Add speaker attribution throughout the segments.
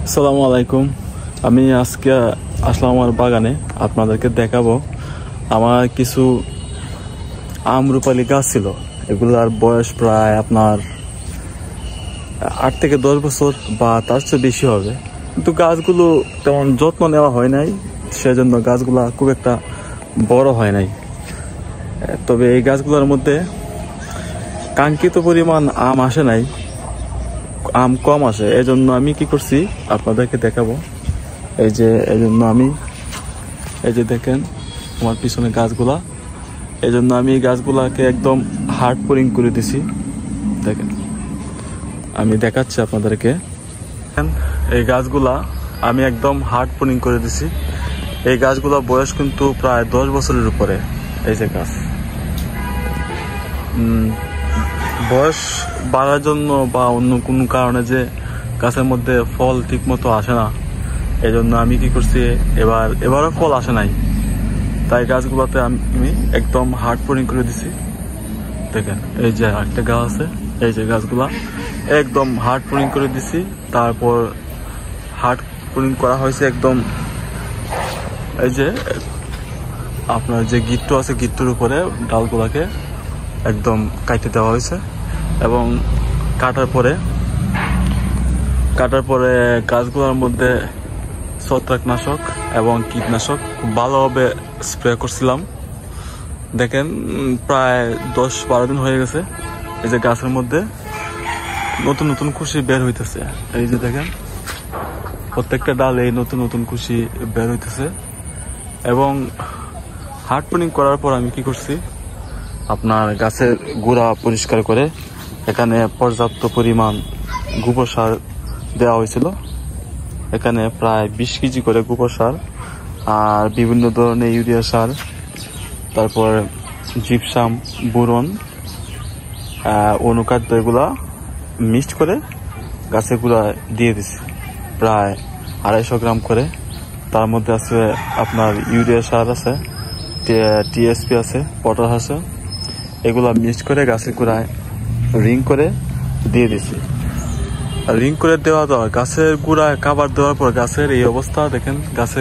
Speaker 1: আসসালামু আলাইকুম। আমি আজকে আসলাম আমার বাগানে, আপনাদেরকে দেখাবো আমার কিছু আমরুপালি গাছ ছিল। এগুলার বয়স প্রায় আপনার 8 থেকে 10 বছর বা তার চেয়ে বেশি হবে, কিন্তু গাছগুলো তেমন যত্ন নেওয়া হয় নাই, সেজন্য গাছগুলা খুব একটা বড় হয় নাই। তবে এই গাছগুলোর মধ্যে কাঙ্ক্ষিত পরিমাণ আম আসে নাই, আম কম আসে। এই জন্য আমি কি করছি আপনাদেরকে দেখাবো। এই জন্য আমি দেখেন আমার পিছনে গাছগুলা, এই জন্য আমি গাছগুলাকে একদম হার্ড পোরিং করে দিছি। দেখেন আমি দেখাচ্ছি আপনাদেরকে। এই গাছগুলা আমি একদম হার্ড পোরিং করে দিছি। এই গাছগুলা বয়স কিন্তু প্রায় 10 বছরের উপরে। এই যে গাছ বয়স বাড়ার জন্য বা অন্য কোনো কারণে যে গাছের মধ্যে ফল ঠিক মতো আসে না, এই জন্য আমি কি করছি, এবারও ফল আসে নাই, তাই গাছগুলোতে আমি একদম হার্ড পোরিং করে দিছি। দেখেন এই যে একটা গাছ আছে, এই যে গাছগুলা একদম হার্ড পোরিং করে দিছি। তারপর হার্ড পোরিং করা হয়েছে একদম, এই যে আপনার যে গিট্টু আছে, গিট্টুর উপরে ডালগুলাকে একদম কাটতে দেওয়া হয়েছে এবং কাটার পরে গাছগুলোর মধ্যে ছত্রাকনাশক এবং কীটনাশক খুব ভালোভাবে স্প্রে করছিলাম। দেখেন প্রায় 10-12 দিন হয়ে গেছে। এই যে গাছের মধ্যে নতুন নতুন কুশি বের হইতেছে। এই যে দেখেন প্রত্যেকটা ডালে নতুন নতুন কুশি বের হইতেছে। এবং হার্ড পোরিং করার পর আমি কি করছি, আপনার গাছের গোড়া পরিষ্কার করে এখানে পর্যাপ্ত পরিমাণ গোবর সার দেওয়া হয়েছিল। এখানে প্রায় 20 কেজি করে গোবর সার আর বিভিন্ন ধরনের ইউরিয়া সার, তারপর জিপসাম, বোরন, অনুখাদ্য, এগুলা মিক্সড করে গাছের গোড়ায় দিয়ে দিছি প্রায় 250 গ্রাম করে। তার মধ্যে আছে আপনার ইউরিয়া সার আছে, টিএসপি আছে, পটাশ আছে, এগুলা মিক্সড করে গাছের গোড়ায় রিং করে দিয়ে দিছি। রিং করে দেওয়া গাছের গোড়ায় খাবার দেওয়ার পর গাছের এই অবস্থা দেখেন। গাছে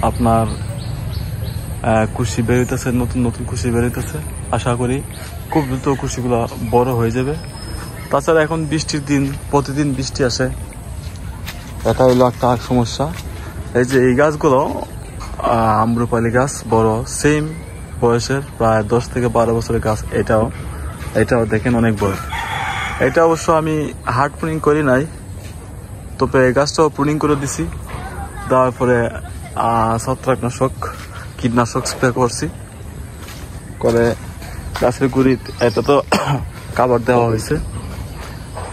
Speaker 1: আপনার কুশি বেরোইতেছে, নতুন নতুন কুশি বেরোইতেছে। আশা করি খুব দ্রুত কুশিগুলো বড় হয়ে যাবে। তাছাড়া এখন বৃষ্টির দিন, প্রতিদিন বৃষ্টি আসে, এটা হলো একটা সমস্যা। এই যে এই গাছগুলো আম্রপালি গাছ, বড় সেম বয়সের, প্রায় 10 থেকে 12 বছরের গাছ। এটাও দেখেন অনেক বড়। এটা অবশ্য আমি হার্ড পোরিং করি নাই, তবে এই গাছটাও পোরিং করে দিছি। দেওয়ার পরে ছত্রাকনাশক, কীটনাশক স্প্রে করছি করে গাছের গুড়ি এটা তো খাবার দেওয়া হয়েছে।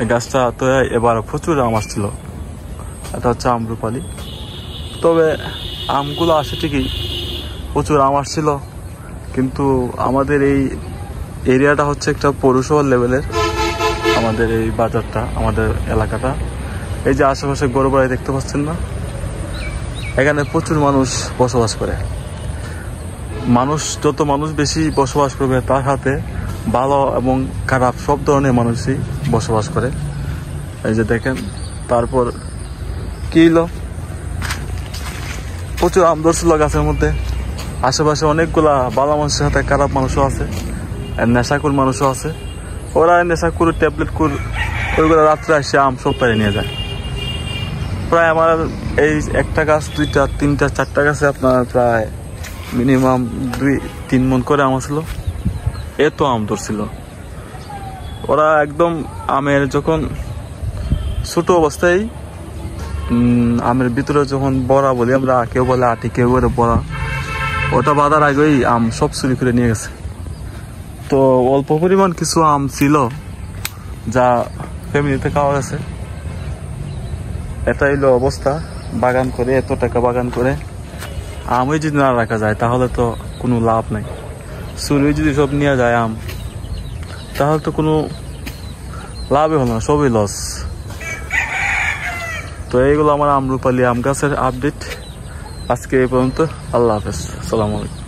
Speaker 1: এই গাছটা তো এবার প্রচুর আম আসছিল। এটা হচ্ছে আম্রপালি। তবে আমগুলো আসে ঠিকই, প্রচুর আম আসছিল, কিন্তু আমাদের এই এরিয়াটা হচ্ছে একটা পৌরসভা লেভেলের। আমাদের এই বাজারটা, আমাদের এলাকাটা, এই যে আশেপাশে গরু বাড়ি দেখতে পাচ্ছেন না, এখানে প্রচুর মানুষ বসবাস করে। যত মানুষ বেশি বসবাস করবে, তার সাথে ভালো এবং খারাপ সব ধরনের মানুষই বসবাস করে। এই যে দেখেন, তারপর কি হলো, প্রচুর আম ধরছিল গাছের মধ্যে। আশেপাশে অনেকগুলা ভালো মানুষের সাথে খারাপ মানুষও আছে, নেশাকুর মানুষও আছে। ওরা নেশাকুর, ট্যাবলেট কুর, ওইগুলো রাত্রে আসে আম সব পেরে নিয়ে যায়। প্রায় আমার এই একটা গাছ, 2টা 3টা 4টা গাছে আপনার প্রায় মিনিমাম 2-3 মণ করে আম ছিল। এত আম ধরছিল। ওরা একদম আমের যখন ছোট অবস্থায়, আমের ভিতরে যখন বড়া বলি আমরা, কেউ বলে আটি, কেউ বলে বড়া, ওটা বাঁধার আগেই আম সব চুরি করে নিয়ে গেছে। তো অল্প পরিমাণ কিছু আম ছিল যা ফ্যামিলিতে খাওয়া গেছে। এটাই হলো অবস্থা। বাগান করে, এত টাকা বাগান করে আমই যদি না রাখা যায় তাহলে তো কোনো লাভ নাই। চুরি যদি সব নিয়ে যায় আম, তাহলে তো কোনো লাভই হলো না, সবই লস। তো এইগুলো আমার আম্রপালি আম গাছের আপডেট। আজকে এই পর্যন্ত। আল্লাহ হাফেজ, আসসালামু আলাইকুম।